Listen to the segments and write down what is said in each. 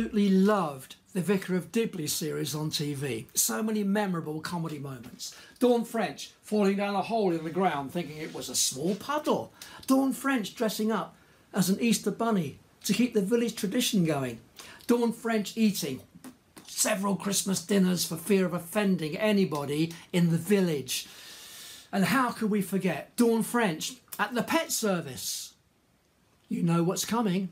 absolutely loved the Vicar of Dibley series on TV. So many memorable comedy moments. Dawn French falling down a hole in the ground thinking it was a small puddle. Dawn French dressing up as an Easter bunny to keep the village tradition going. Dawn French eating several Christmas dinners for fear of offending anybody in the village. And how could we forget Dawn French at the pet service? You know what's coming.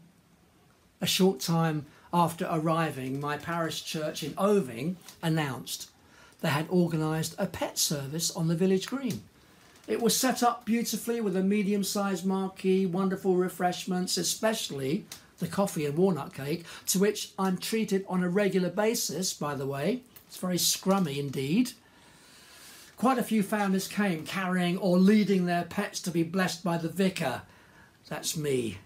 A short time after arriving, my parish church in Oving announced they had organised a pet service on the village green. It was set up beautifully with a medium-sized marquee, wonderful refreshments, especially the coffee and walnut cake, to which I'm treated on a regular basis, by the way. It's very scrummy indeed. Quite a few families came carrying or leading their pets to be blessed by the vicar. That's me.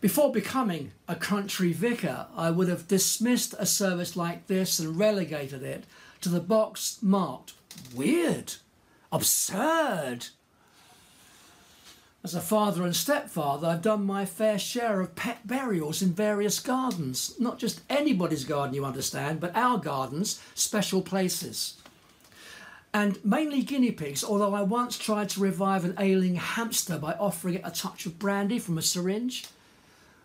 Before becoming a country vicar, I would have dismissed a service like this and relegated it to the box marked weird, absurd. As a father and stepfather, I've done my fair share of pet burials in various gardens. Not just anybody's garden, you understand, but our gardens, special places. And mainly guinea pigs, although I once tried to revive an ailing hamster by offering it a touch of brandy from a syringe.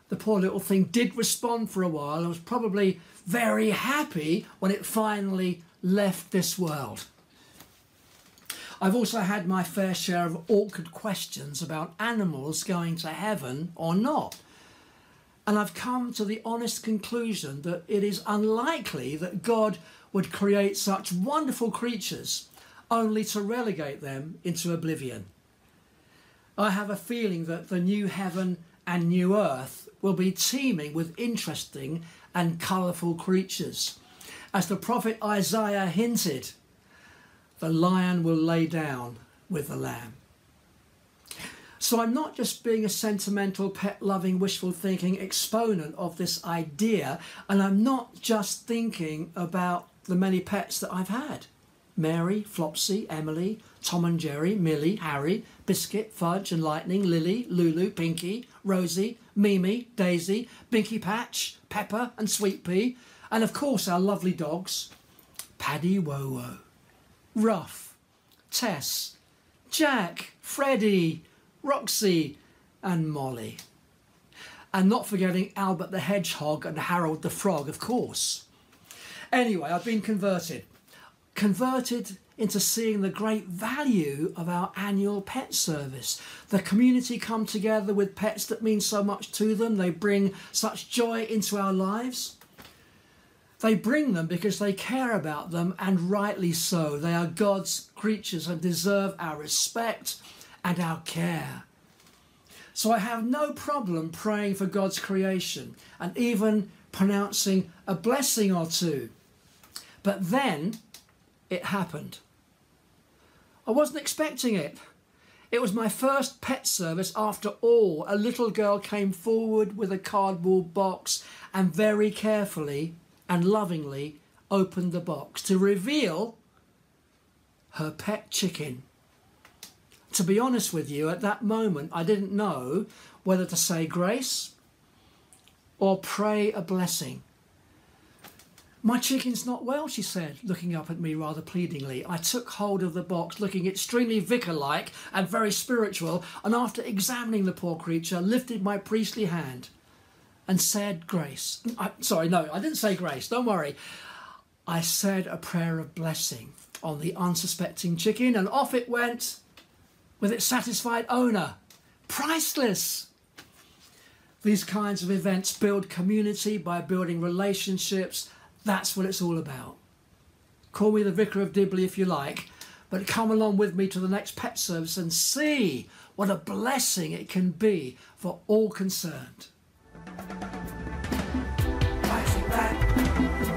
The poor little thing did respond for a while and was probably very happy when it finally left this world. I've also had my fair share of awkward questions about animals going to heaven or not. And I've come to the honest conclusion that it is unlikely that God would create such wonderful creatures only to relegate them into oblivion. I have a feeling that the new heaven and new earth will be teeming with interesting and colourful creatures. As the prophet Isaiah hinted, the lion will lay down with the lamb. So I'm not just being a sentimental, pet-loving, wishful-thinking exponent of this idea, and I'm not just thinking about the many pets that I've had. Mary, Flopsy, Emily, Tom and Jerry, Millie, Harry, Biscuit, Fudge and Lightning, Lily, Lulu, Pinky, Rosie, Mimi, Daisy, Binky Patch, Pepper and Sweet Pea, and of course our lovely dogs, Paddy Wowo, Ruff, Tess, Jack, Freddie, Roxy and Molly. And not forgetting Albert the Hedgehog and Harold the Frog, of course. Anyway, I've been converted into seeing the great value of our annual pet service. The community come together with pets that mean so much to them. They bring such joy into our lives. They bring them because they care about them, and rightly so. They are God's creatures and deserve our respect and our care. So I have no problem praying for God's creation and even pronouncing a blessing or two. But then it happened. I wasn't expecting it. It was my first pet service after all. A little girl came forward with a cardboard box and very carefully and lovingly opened the box to reveal her pet chicken. To be honest with you, at that moment I didn't know whether to say grace or pray a blessing. "My chicken's not well," she said, looking up at me rather pleadingly. I took hold of the box, looking extremely vicar-like and very spiritual, and after examining the poor creature, lifted my priestly hand and said grace. Sorry, no, I didn't say grace, don't worry. I said a prayer of blessing on the unsuspecting chicken, and off it went with its satisfied owner. Priceless! These kinds of events build community by building relationships. That's what it's all about. Call me the Vicar of Dibley if you like, but come along with me to the next pet service and see what a blessing it can be for all concerned. Fighting back.